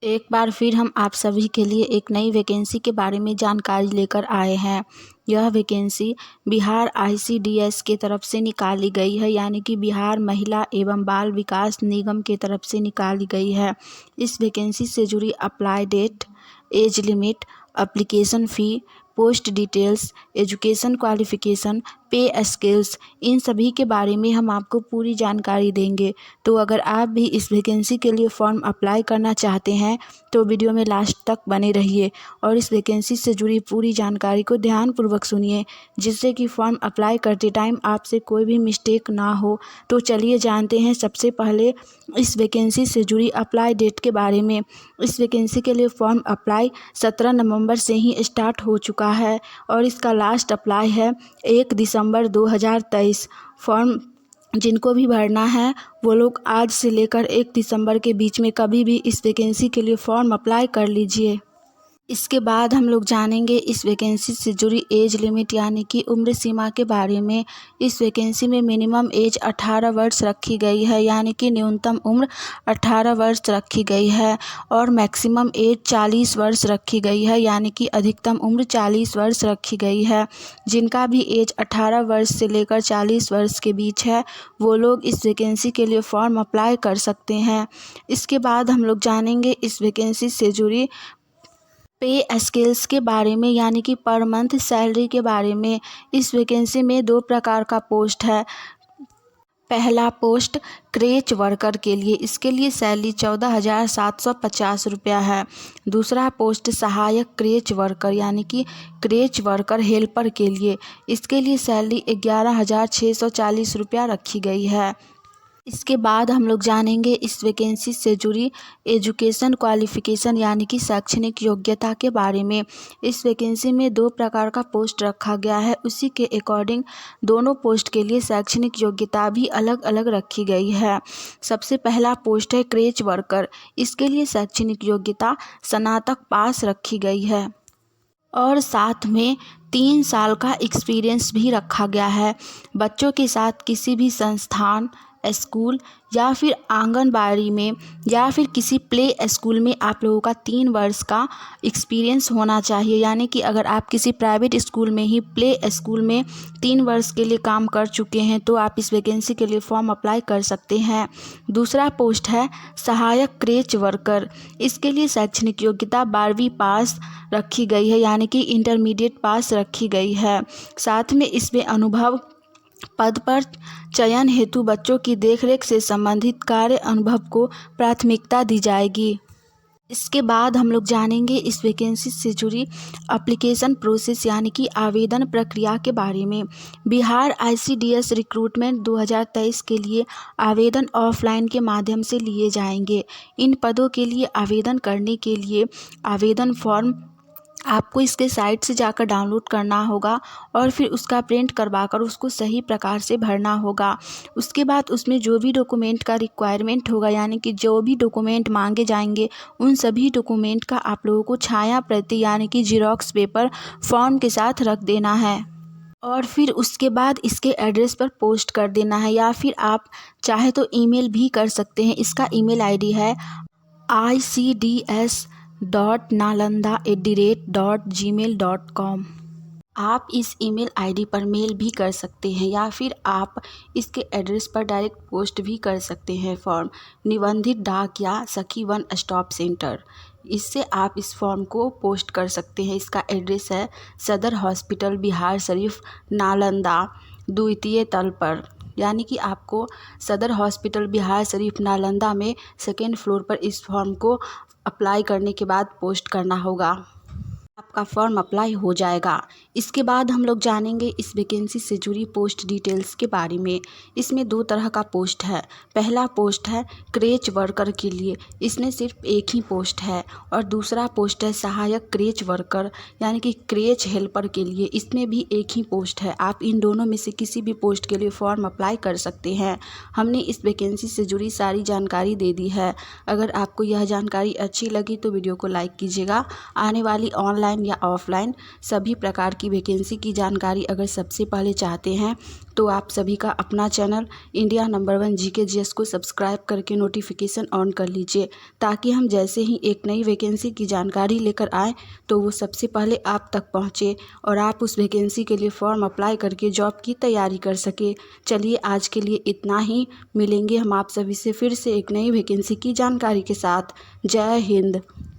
एक बार फिर हम आप सभी के लिए एक नई वैकेंसी के बारे में जानकारी लेकर आए हैं। यह वैकेंसी बिहार ICDS के तरफ से निकाली गई है, यानी कि बिहार महिला एवं बाल विकास निगम के तरफ से निकाली गई है। इस वैकेंसी से जुड़ी apply date, age limit, application fee, post details, education qualification, pay scales, इन सभी के बारे में हम आपको पूरी जानकारी देंगे। तो अगर आप भी इस वैकेंसी के लिए फ़ॉर्म अप्लाई करना चाहते हैं तो वीडियो में लास्ट तक बने रहिए और इस वैकेंसी से जुड़ी पूरी जानकारी को ध्यानपूर्वक सुनिए, जिससे कि फ़ॉर्म अप्लाई करते टाइम आपसे कोई भी मिस्टेक ना हो। तो चलिए जानते हैं सबसे पहले इस वैकेंसी से जुड़ी अप्लाई डेट के बारे में। इस वैकेंसी के लिए फ़ॉर्म अप्लाई 17 नवंबर से ही स्टार्ट हो चुका है और इसका लास्ट अप्लाई है 1 दिसंबर 2023। फॉर्म जिनको भी भरना है वो लोग आज से लेकर 1 दिसंबर के बीच में कभी भी इस वैकेंसी के लिए फ़ॉर्म अप्लाई कर लीजिए। इसके बाद हम लोग जानेंगे इस वैकेंसी से जुड़ी एज लिमिट यानी कि उम्र सीमा के बारे में। इस वैकेंसी में मिनिमम एज 18 वर्ष रखी गई है, यानी कि न्यूनतम उम्र 18 वर्ष रखी गई है और मैक्सिमम एज 40 वर्ष रखी गई है, यानी कि अधिकतम उम्र 40 वर्ष रखी गई है। जिनका भी एज 18 वर्ष से लेकर 40 वर्ष के बीच है वो लोग इस वैकेंसी के लिए फ़ॉर्म अप्लाई कर सकते हैं। इसके बाद हम लोग जानेंगे इस वैकेंसी से जुड़ी पे स्केल्स के बारे में, यानी कि पर मंथ सैलरी के बारे में। इस वैकेंसी में 2 प्रकार का पोस्ट है। पहला पोस्ट क्रेच वर्कर के लिए, इसके लिए सैलरी 14,750 रुपया है। दूसरा पोस्ट सहायक क्रेच वर्कर यानी कि क्रेच वर्कर हेल्पर के लिए, इसके लिए सैलरी 11,640 रुपया रखी गई है। इसके बाद हम लोग जानेंगे इस वैकेंसी से जुड़ी एजुकेशन क्वालिफ़िकेशन यानी कि शैक्षणिक योग्यता के बारे में। इस वैकेंसी में 2 प्रकार का पोस्ट रखा गया है, उसी के अकॉर्डिंग दोनों पोस्ट के लिए शैक्षणिक योग्यता भी अलग अलग रखी गई है। सबसे पहला पोस्ट है क्रेच वर्कर, इसके लिए शैक्षणिक योग्यता स्नातक पास रखी गई है और साथ में 3 साल का एक्सपीरियंस भी रखा गया है। बच्चों के साथ किसी भी संस्थान, स्कूल या फिर आंगनबाड़ी में या फिर किसी प्ले स्कूल में आप लोगों का 3 वर्ष का एक्सपीरियंस होना चाहिए, यानी कि अगर आप किसी प्राइवेट स्कूल में ही प्ले स्कूल में 3 वर्ष के लिए काम कर चुके हैं तो आप इस वैकेंसी के लिए फ़ॉर्म अप्लाई कर सकते हैं। दूसरा पोस्ट है सहायक क्रेच वर्कर, इसके लिए शैक्षणिक योग्यता 12वीं पास रखी गई है, यानी कि इंटरमीडिएट पास रखी गई है। साथ में इसमें अनुभव पद पर चयन हेतु बच्चों की देखरेख से संबंधित कार्य अनुभव को प्राथमिकता दी जाएगी। इसके बाद हम लोग जानेंगे इस वैकेंसी से जुड़ी एप्लीकेशन प्रोसेस यानी कि आवेदन प्रक्रिया के बारे में। बिहार ICDS रिक्रूटमेंट 2023 के लिए आवेदन ऑफलाइन के माध्यम से लिए जाएंगे। इन पदों के लिए आवेदन करने के लिए आवेदन फॉर्म आपको इसके साइट से जाकर डाउनलोड करना होगा और फिर उसका प्रिंट करवाकर उसको सही प्रकार से भरना होगा। उसके बाद उसमें जो भी डॉक्यूमेंट का रिक्वायरमेंट होगा, यानी कि जो भी डॉक्यूमेंट मांगे जाएंगे उन सभी डॉक्यूमेंट का आप लोगों को छाया प्रति यानी कि जीरोक्स पेपर फॉर्म के साथ रख देना है और फिर उसके बाद इसके एड्रेस पर पोस्ट कर देना है, या फिर आप चाहे तो ईमेल भी कर सकते हैं। इसका ईमेल ID है icds.nalanda@gmail.com। आप इस ईमेल ID पर मेल भी कर सकते हैं या फिर आप इसके एड्रेस पर डायरेक्ट पोस्ट भी कर सकते हैं फॉर्म। निबंधित डाक या सखी वन स्टॉप सेंटर, इससे आप इस फॉर्म को पोस्ट कर सकते हैं। इसका एड्रेस है सदर हॉस्पिटल बिहार शरीफ नालंदा, द्वितीय तल पर, यानी कि आपको सदर हॉस्पिटल बिहार शरीफ नालंदा में 2nd फ्लोर पर इस फॉर्म को अप्लाई करने के बाद पोस्ट करना होगा। आपका फॉर्म अप्लाई हो जाएगा। इसके बाद हम लोग जानेंगे इस वैकेंसी से जुड़ी पोस्ट डिटेल्स के बारे में। इसमें 2 तरह का पोस्ट है। पहला पोस्ट है क्रेच वर्कर के लिए, इसमें सिर्फ एक ही पोस्ट है और दूसरा पोस्ट है सहायक क्रेच वर्कर यानी कि क्रेच हेल्पर के लिए, इसमें भी एक ही पोस्ट है। आप इन दोनों में से किसी भी पोस्ट के लिए फ़ॉर्म अप्लाई कर सकते हैं। हमने इस वैकेंसी से जुड़ी सारी जानकारी दे दी है। अगर आपको यह जानकारी अच्छी लगी तो वीडियो को लाइक कीजिएगा। आने वाली ऑनलाइन ऑनलाइन या ऑफलाइन सभी प्रकार की वैकेंसी की जानकारी अगर सबसे पहले चाहते हैं तो आप सभी का अपना channel India number 1 GK GS को सब्सक्राइब करके नोटिफिकेशन ऑन कर लीजिए, ताकि हम जैसे ही एक नई वैकेंसी की जानकारी लेकर आएँ तो वो सबसे पहले आप तक पहुँचे और आप उस वैकेंसी के लिए फॉर्म अप्लाई करके जॉब की तैयारी कर सके। चलिए आज के लिए इतना ही, मिलेंगे हम आप सभी से फिर से एक नई वैकेंसी की जानकारी के साथ। जय हिंद।